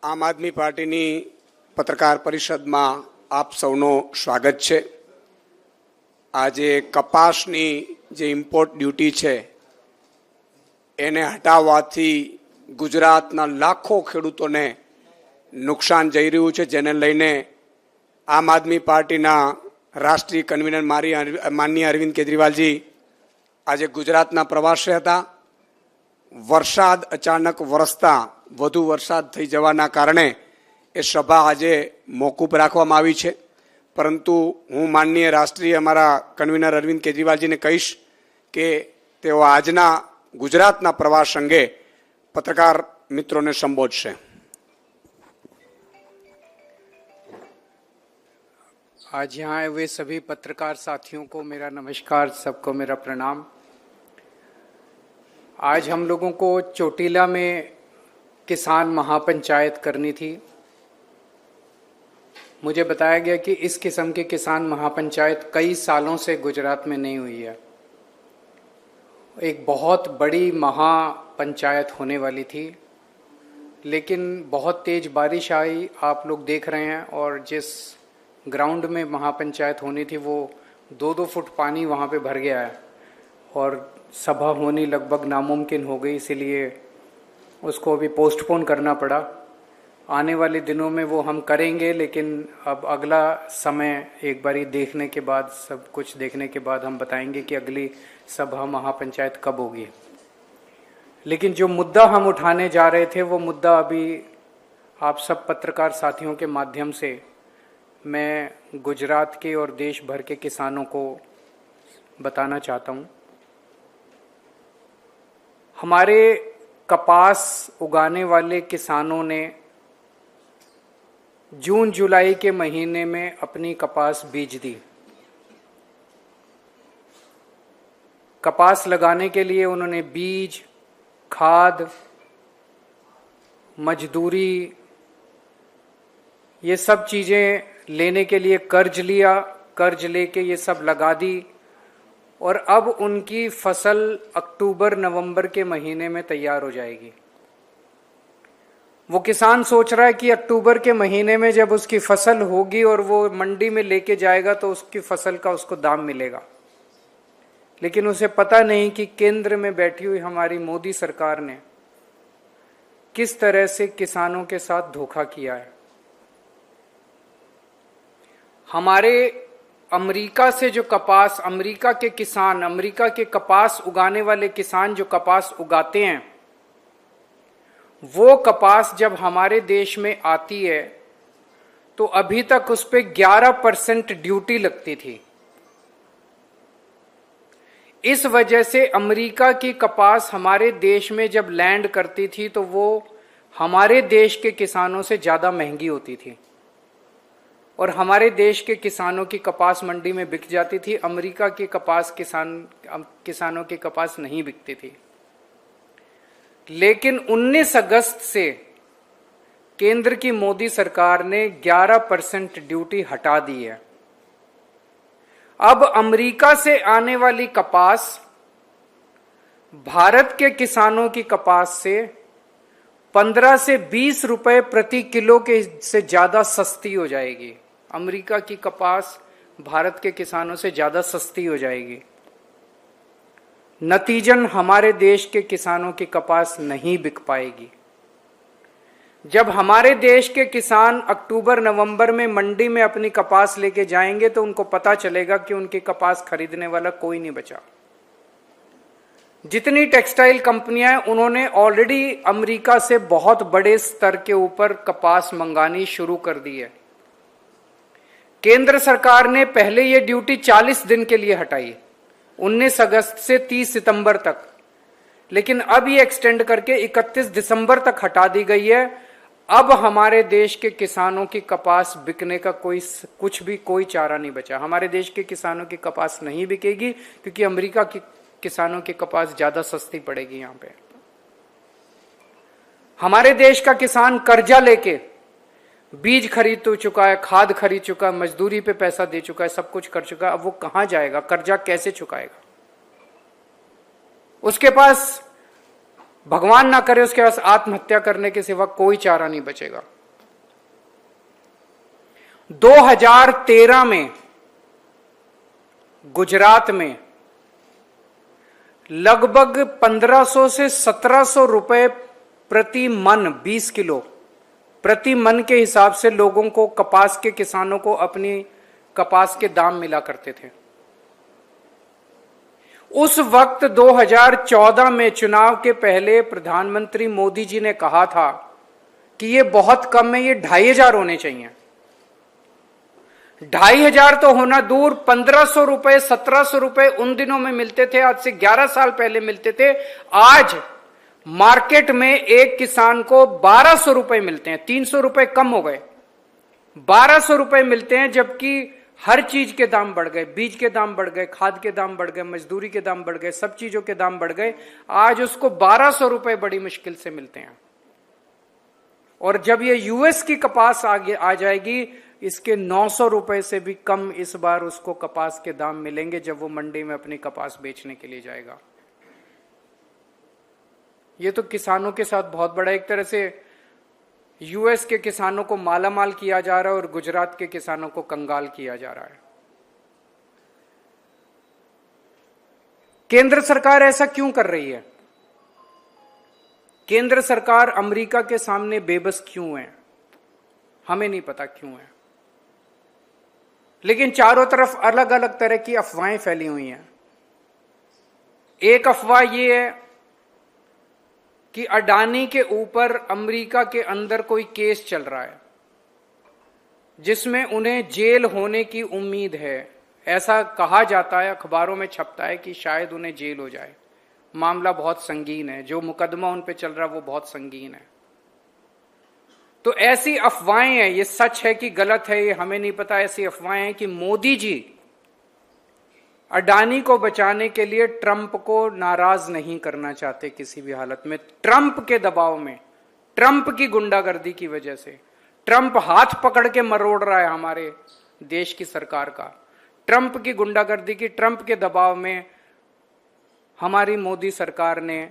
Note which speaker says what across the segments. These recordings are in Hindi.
Speaker 1: આમ આદમી પાર્ટીની પત્રકાર પરિષદમાં આપ સૌનો સ્વાગત છે। આજે કપાસની જે ઇમ્પોર્ટ ડ્યુટી છે એને હટાવવાથી ગુજરાતના લાખો ખેડૂતોને નુકસાન જઈ રહ્યું છે, જેને લઈને આમ આદમી પાર્ટીના રાષ્ટ્રીય કન્વીનર માનનીય અરવિંદ કેજરીવાલજી આજે ગુજરાતના પ્રવાસે હતા। વરસાદ અચાનક વરસતા વધુ વરસાદ થઈ જવાના કારણે એ સભા આજે મોકૂફ રાખવામાં આવી છે। પરંતુ હું માનનીય રાષ્ટ્રીય અમારા કન્વીનર અરવિંદ કેજરીવાલજીને કહીશ કે તેઓ આજના ગુજરાતના પ્રવાસ અંગે પત્રકાર મિત્રોને સંબોધશે।
Speaker 2: आज यहाँ आए हुए सभी पत्रकार साथियों को मेरा नमस्कार, सबको मेरा प्रणाम। आज हम लोगों को चोटीला में किसान महापंचायत करनी थी। मुझे बताया गया कि इस किस्म की किसान महापंचायत कई सालों से गुजरात में नहीं हुई है। एक बहुत बड़ी महापंचायत होने वाली थी, लेकिन बहुत तेज बारिश आई, आप लोग देख रहे हैं। और जिस ग्राउंड में महापंचायत होनी थी वो 2-2 फुट पानी वहाँ पे भर गया है और सभा होनी लगभग नामुमकिन हो गई, इसीलिए उसको अभी पोस्टपोन करना पड़ा। आने वाले दिनों में वो हम करेंगे, लेकिन अब अगला समय एक बारी देखने के बाद, सब कुछ देखने के बाद हम बताएंगे कि अगली सभा महापंचायत कब होगी। लेकिन जो मुद्दा हम उठाने जा रहे थे वो मुद्दा अभी आप सब पत्रकार साथियों के माध्यम से मैं गुजरात के और देश भर के किसानों को बताना चाहता हूँ। हमारे कपास उगाने वाले किसानों ने जून जुलाई के महीने में अपनी कपास बीज दी। कपास लगाने के लिए उन्होंने बीज, खाद, मजदूरी, ये सब चीज़ें लेने के लिए कर्ज लिया। कर्ज लेके ये सब लगा दी और अब उनकी फसल अक्टूबर नवंबर के महीने में तैयार हो जाएगी। वो किसान सोच रहा है कि अक्टूबर के महीने में जब उसकी फसल होगी और वो मंडी में लेके जाएगा तो उसकी फसल का उसको दाम मिलेगा। लेकिन उसे पता नहीं कि केंद्र में बैठी हुई हमारी मोदी सरकार ने किस तरह से किसानों के साथ धोखा किया है। हमारे अमेरिका से जो कपास, अमेरिका के किसान, अमेरिका के कपास उगाने वाले किसान जो कपास उगाते हैं, वो कपास जब हमारे देश में आती है तो अभी तक उस पे 11% ड्यूटी लगती थी। इस वजह से अमेरिका की कपास हमारे देश में जब लैंड करती थी तो वो हमारे देश के किसानों से ज्यादा महंगी होती थी और हमारे देश के किसानों की कपास मंडी में बिक जाती थी। अमेरिका की कपास किसानों की कपास नहीं बिकती थी। लेकिन 19 अगस्त से केंद्र की मोदी सरकार ने 11% ड्यूटी हटा दी है। अब अमेरिका से आने वाली कपास भारत के किसानों की कपास से 15 से 20 रुपए प्रति किलो के से ज्यादा सस्ती हो जाएगी। अमेरिका की कपास भारत के किसानों से ज्यादा सस्ती हो जाएगी। नतीजन हमारे देश के किसानों की कपास नहीं बिक पाएगी। जब हमारे देश के किसान अक्टूबर नवंबर में मंडी में अपनी कपास लेके जाएंगे तो उनको पता चलेगा कि उनकी कपास खरीदने वाला कोई नहीं बचा। जितनी टेक्सटाइल कंपनियां हैं उन्होंने ऑलरेडी अमेरिका से बहुत बड़े स्तर के ऊपर कपास मंगानी शुरू कर दी है। केंद्र सरकार ने पहले ये ड्यूटी 40 दिन के लिए हटाई, 19 अगस्त से 30 सितंबर तक, लेकिन अब ये एक्सटेंड करके 31 दिसंबर तक हटा दी गई है। अब हमारे देश के किसानों की कपास बिकने का कोई चारा नहीं बचा। हमारे देश के किसानों की कपास नहीं बिकेगी क्योंकि अमेरिका की किसानों की कपास ज्यादा सस्ती पड़ेगी। यहां पे हमारे देश का किसान कर्जा लेके बीज खरीद तो चुका है, खाद खरीद चुका है, मजदूरी पे पैसा दे चुका है, सब कुछ कर चुका है। अब वो कहां जाएगा, कर्जा कैसे चुकाएगा? उसके पास भगवान ना करे उसके पास आत्महत्या करने के सिवा कोई चारा नहीं बचेगा। 2013 में गुजरात में लगभग 1500 से 1700 रुपए प्रति मन, 20 किलो प्रति मन के हिसाब से लोगों को, कपास के किसानों को अपनी कपास के दाम मिला करते थे। उस वक्त 2014 में चुनाव के पहले प्रधानमंत्री मोदी जी ने कहा था कि ये बहुत कम है, ये 2500 होने चाहिए। 2500 तो होना दूर, 1500 रुपए 1700 रुपए उन दिनों में मिलते थे, आज से 11 साल पहले मिलते थे। आज मार्केट में एक किसान को 1200 रुपए मिलते हैं, 300 रुपए कम हो गए, 1200 रुपए मिलते हैं, जबकि हर चीज के दाम बढ़ गए, बीज के दाम बढ़ गए, खाद के दाम बढ़ गए, मजदूरी के दाम बढ़ गए, सब चीजों के दाम बढ़ गए। आज उसको 1200 रुपए बड़ी मुश्किल से मिलते हैं। और जब ये यूएस की कपास आगे आ जाएगी, इसके 900 रुपए से भी कम इस बार उसको कपास के दाम मिलेंगे जब वो मंडी में अपनी कपास बेचने के लिए जाएगा। ये तो किसानों के साथ बहुत बड़ा, एक तरह से यूएस के किसानों को मालामाल किया जा रहा है और गुजरात के किसानों को कंगाल किया जा रहा है। केंद्र सरकार ऐसा क्यों कर रही है? केंद्र सरकार अमेरिका के सामने बेबस क्यों है? हमें नहीं पता क्यों है, लेकिन चारों तरफ अलग अलग तरह की अफवाहें फैली हुई हैं। एक अफवाह यह है कि अडानी के ऊपर अमेरिका के अंदर कोई केस चल रहा है जिसमें उन्हें जेल होने की उम्मीद है। ऐसा कहा जाता है, अखबारों में छपता है कि शायद उन्हें जेल हो जाए। मामला बहुत संगीन है, जो मुकदमा उन पे चल रहा है वो बहुत संगीन है। तो ऐसी अफवाहें हैं, ये सच है कि गलत है ये हमें नहीं पता। ऐसी अफवाहें हैं कि मोदी जी अडानी को बचाने के लिए ट्रंप को नाराज नहीं करना चाहते किसी भी हालत में। ट्रंप के दबाव में, ट्रंप की गुंडागर्दी की वजह से, ट्रंप हाथ पकड़ के मरोड़ रहा है हमारे देश की सरकार का। ट्रंप की गुंडागर्दी की, ट्रंप के दबाव में हमारी मोदी सरकार ने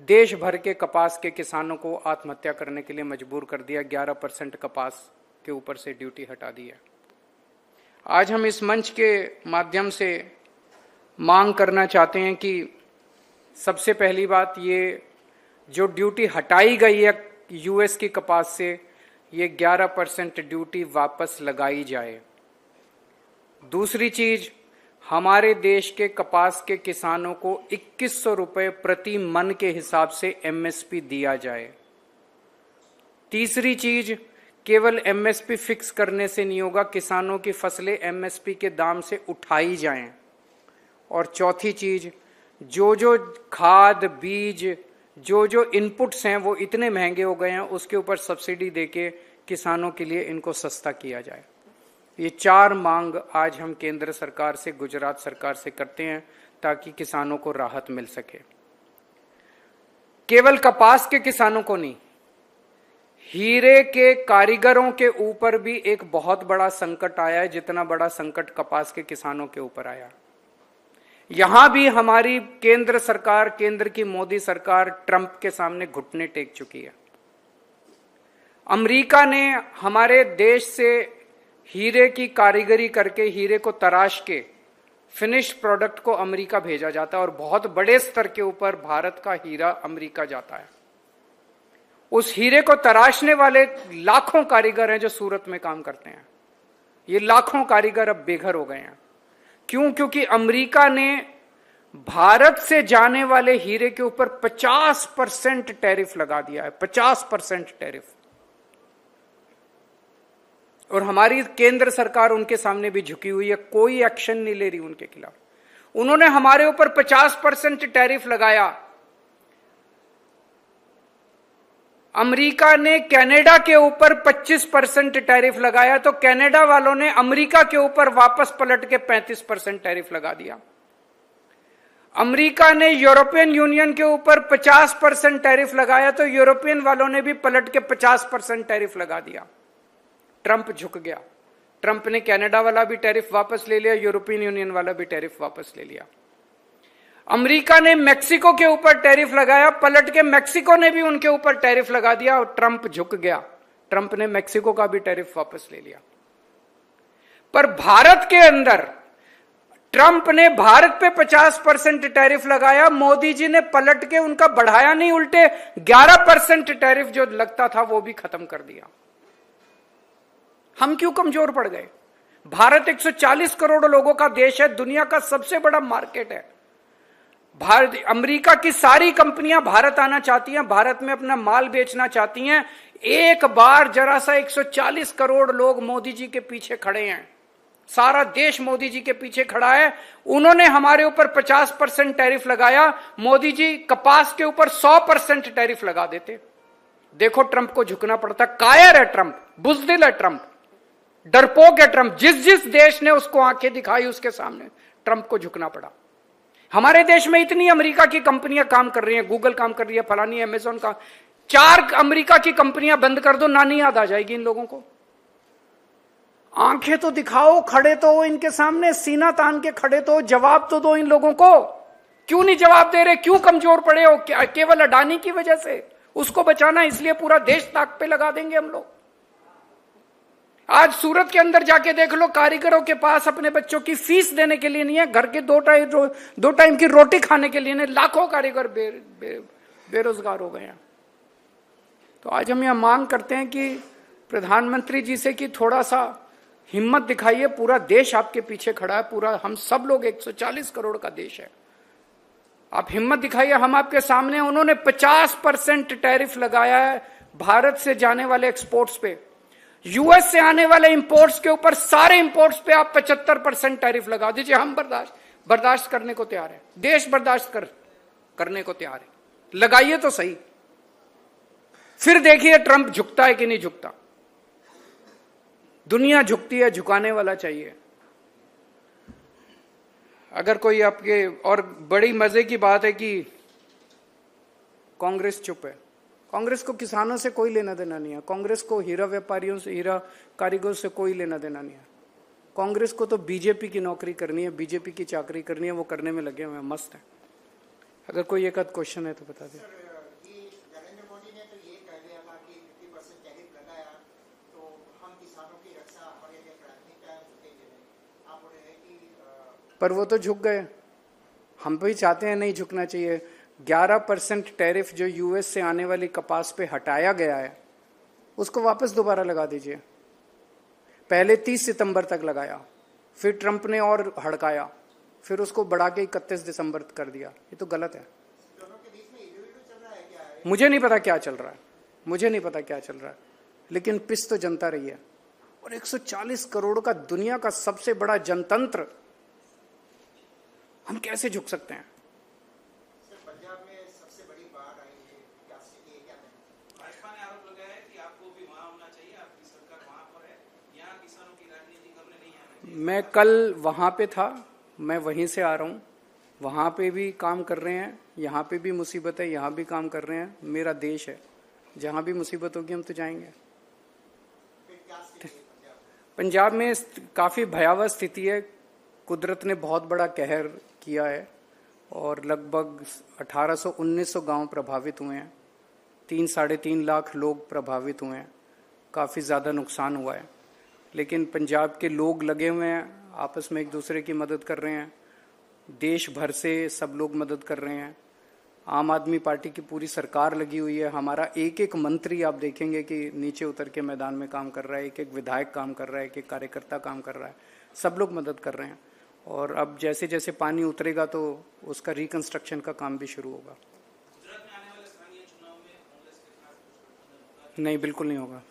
Speaker 2: देश भर के कपास के किसानों को आत्महत्या करने के लिए मजबूर कर दिया। 11% कपास के ऊपर से ड्यूटी हटा दी है। आज हम इस मंच के माध्यम से मांग करना चाहते हैं कि सबसे पहली बात, ये जो ड्यूटी हटाई गई है यूएस की कपास से, ये 11% ड्यूटी वापस लगाई जाए। दूसरी चीज, हमारे देश के कपास के किसानों को 2100 रुपए प्रति मन के हिसाब से एमएसपी दिया जाए। तीसरी चीज, केवल एमएसपी फिक्स करने से नहीं होगा, किसानों की फसलें एमएसपी के दाम से उठाई जाएं। और चौथी चीज, जो खाद, बीज, जो इनपुट्स हैं वो इतने महंगे हो गए हैं, उसके ऊपर सब्सिडी देके किसानों के लिए इनको सस्ता किया जाए। ये 4 मांग आज हम केंद्र सरकार से, गुजरात सरकार से करते हैं ताकि किसानों को राहत मिल सके। केवल कपास के किसानों को नहीं, हीरे के कारीगरों के ऊपर भी एक बहुत बड़ा संकट आया है, जितना बड़ा संकट कपास के किसानों के ऊपर आया। यहां भी हमारी केंद्र सरकार, केंद्र की मोदी सरकार ट्रंप के सामने घुटने टेक चुकी है। अमेरिका ने हमारे देश से हीरे की कारीगरी करके, हीरे को तराश के फिनिश्ड प्रोडक्ट को अमेरिका भेजा जाता है और बहुत बड़े स्तर के ऊपर भारत का हीरा अमेरिका जाता है। उस हीरे को तराशने वाले लाखों कारीगर हैं जो सूरत में काम करते हैं। ये लाखों कारीगर अब बेघर हो गए हैं। क्यों? क्योंकि अमेरिका ने भारत से जाने वाले हीरे के ऊपर 50% टैरिफ लगा दिया है, 50% टैरिफ। और हमारी केंद्र सरकार उनके सामने भी झुकी हुई है, कोई एक्शन नहीं ले रही उनके खिलाफ। उन्होंने हमारे ऊपर 50% टैरिफ लगाया। अमेरिका ने कनाडा के ऊपर 25% टैरिफ लगाया, तो कनाडा वालों ने अमेरिका के ऊपर वापस पलट के 35% टैरिफ लगा दिया। अमेरिका ने यूरोपियन यूनियन के ऊपर 50% टैरिफ लगाया, तो यूरोपियन वालों ने भी पलट के 50% टैरिफ लगा दिया। ट्रंप झुक गया। ट्रंप ने कनाडा वाला भी टैरिफ वापस ले लिया, यूरोपियन यूनियन वाला भी टैरिफ वापस ले लिया। अमेरिका ने मेक्सिको के ऊपर टैरिफ लगाया, पलट के मेक्सिको ने भी उनके ऊपर टैरिफ लगा दिया और ट्रंप झुक गया। ट्रंप ने मेक्सिको का भी टैरिफ वापस ले लिया। पर भारत के अंदर ट्रंप ने भारत पे 50% टैरिफ लगाया, मोदी जी ने पलट के उनका बढ़ाया नहीं, उल्टे 11% टैरिफ जो लगता था वो भी खत्म कर दिया। हम क्यों कमजोर पड़ गए? भारत 140 करोड़ लोगों का देश है, दुनिया का सबसे बड़ा मार्केट है। भारत, अमेरिका की सारी कंपनियां भारत आना चाहती हैं, भारत में अपना माल बेचना चाहती हैं। एक बार जरा सा 140 करोड़ लोग मोदी जी के पीछे खड़े हैं, सारा देश मोदी जी के पीछे खड़ा है। उन्होंने हमारे ऊपर 50% टैरिफ लगाया, मोदी जी कपास के ऊपर 100% टैरिफ लगा देते। देखो ट्रंप को झुकना पड़ता। कायर है ट्रंप, बुज़दिल है ट्रंप, डरपोक है ट्रंप। जिस जिस देश ने उसको आंखें दिखाई उसके सामने ट्रंप को झुकना पड़ा। हमारे देश में इतनी अमेरिका की कंपनियां काम कर रही हैं, गूगल काम कर रही है, फलानी अमेज़न का, 4 अमेरिका की कंपनियां बंद कर दो, नानी याद आ जाएगी इन लोगों को। आंखें तो दिखाओ, खड़े तो हो इनके सामने, सीना तान के खड़े तो हो, जवाब तो दो इन लोगों को। क्यों नहीं जवाब दे रहे? क्यों कमजोर पड़े हो? केवल अडानी की वजह से? उसको बचाना इसलिए पूरा देश ताक पे लगा देंगे हम लोग। आज सूरत के अंदर जाके देख लो, कारीगरों के पास अपने बच्चों की फीस देने के लिए नहीं है, घर के 2 टाइम की रोटी खाने के लिए नहीं। लाखों कारीगर बेरोजगार हो गए हैं। तो आज हम यह मांग करते हैं कि प्रधानमंत्री जी से कि थोड़ा सा हिम्मत दिखाइए, पूरा देश आपके पीछे खड़ा है, पूरा हम सब लोग 140 करोड़ का देश है, आप हिम्मत दिखाइए, हम आपके सामने। उन्होंने 50% टैरिफ लगाया है भारत से जाने वाले एक्सपोर्ट्स पे। यूएस से आने वाले इंपोर्ट्स के ऊपर, सारे इंपोर्ट्स पे आप 75% टैरिफ लगा दीजिए। हम बर्दाश्त करने को तैयार है, देश बर्दाश्त करने को तैयार है। लगाइए तो सही, फिर देखिए ट्रंप झुकता है कि नहीं झुकता। दुनिया झुकती है, झुकाने वाला चाहिए। अगर कोई आपके, और बड़ी मजे की बात है कि कांग्रेस चुप है। कांग्रेस को किसानों से कोई लेना देना नहीं है, कांग्रेस को हीरा व्यापारियों से, हीरा कारीगरों से कोई लेना देना नहीं है। कांग्रेस को तो बीजेपी की नौकरी करनी है, बीजेपी की चाकरी करनी है, वो करने में लगे हुए हैं, मस्त है। अगर कोई एक आध क्वेश्चन है तो बता दें।
Speaker 3: नरेंद्र मोदी ने तो ये कह दिया था कि 50% टैरिफ लगाया तो हम किसानों की रक्षा और ये प्राथमिकता झुकेंगे नहीं। आप बोल रहे हैं कि
Speaker 2: पर वो तो झुक गए। हम भी चाहते हैं नहीं झुकना चाहिए। 11% टैरिफ जो यूएस से आने वाली कपास पे हटाया गया है, उसको वापस दोबारा लगा दीजिए। पहले 30 सितंबर तक लगाया, फिर ट्रंप ने और हड़काया, फिर उसको बढ़ा के 31 दिसंबर कर दिया। ये तो गलत है।
Speaker 3: दोनों के बीच में इल्लू चल रहा है क्या है?
Speaker 2: मुझे नहीं पता क्या चल रहा है, मुझे नहीं पता क्या चल रहा है, लेकिन पिस तो जनता रही है। और 140 करोड़ का दुनिया का सबसे बड़ा जनतंत्र, हम कैसे झुक सकते हैं?
Speaker 3: सर, पंजाब में सबसे बड़ी बाढ़ आई है, क्या स्थिति है, क्या कहें?
Speaker 4: भाजपा ने आरोप लगाया है कि आपको भी वहां होना चाहिए, आपकी सरकार वहां पर है, यहाँ किसानों की राजनीति करने नहीं आना चाहिए।
Speaker 2: मैं कल वहां पे था, मैं वहीं से आ रहा हूँ। वहां पे भी काम कर रहे हैं, यहाँ पे भी मुसीबत है, यहाँ भी काम कर रहे हैं। मेरा देश है, जहाँ भी मुसीबत होगी हम तो जाएंगे।
Speaker 3: फिर क्या स्थिति है पंजाब में?
Speaker 2: पंजाब में काफ़ी भयावह स्थिति है। कुदरत ने बहुत बड़ा कहर किया है और लगभग 1800-1900 गांव प्रभावित हुए हैं। 3-3.5 लाख लोग प्रभावित हुए हैं। काफ़ी ज़्यादा नुकसान हुआ है, लेकिन पंजाब के लोग लगे हुए हैं, आपस में एक दूसरे की मदद कर रहे हैं। देश भर से सब लोग मदद कर रहे हैं। आम आदमी पार्टी की पूरी सरकार लगी हुई है। हमारा एक एक मंत्री आप देखेंगे कि नीचे उतर के मैदान में काम कर रहा है, एक एक विधायक काम कर रहा है, एक एक कार्यकर्ता काम कर रहा है, सब लोग मदद कर रहे हैं। और अब जैसे जैसे पानी उतरेगा तो उसका रिकंस्ट्रक्शन का काम भी शुरू होगा।
Speaker 4: गुजरात में आने वाले स्थानीय चुनाव में कांग्रेस के खिलाफ कुछ गठबंधन होगा?
Speaker 2: नहीं, बिल्कुल नहीं होगा।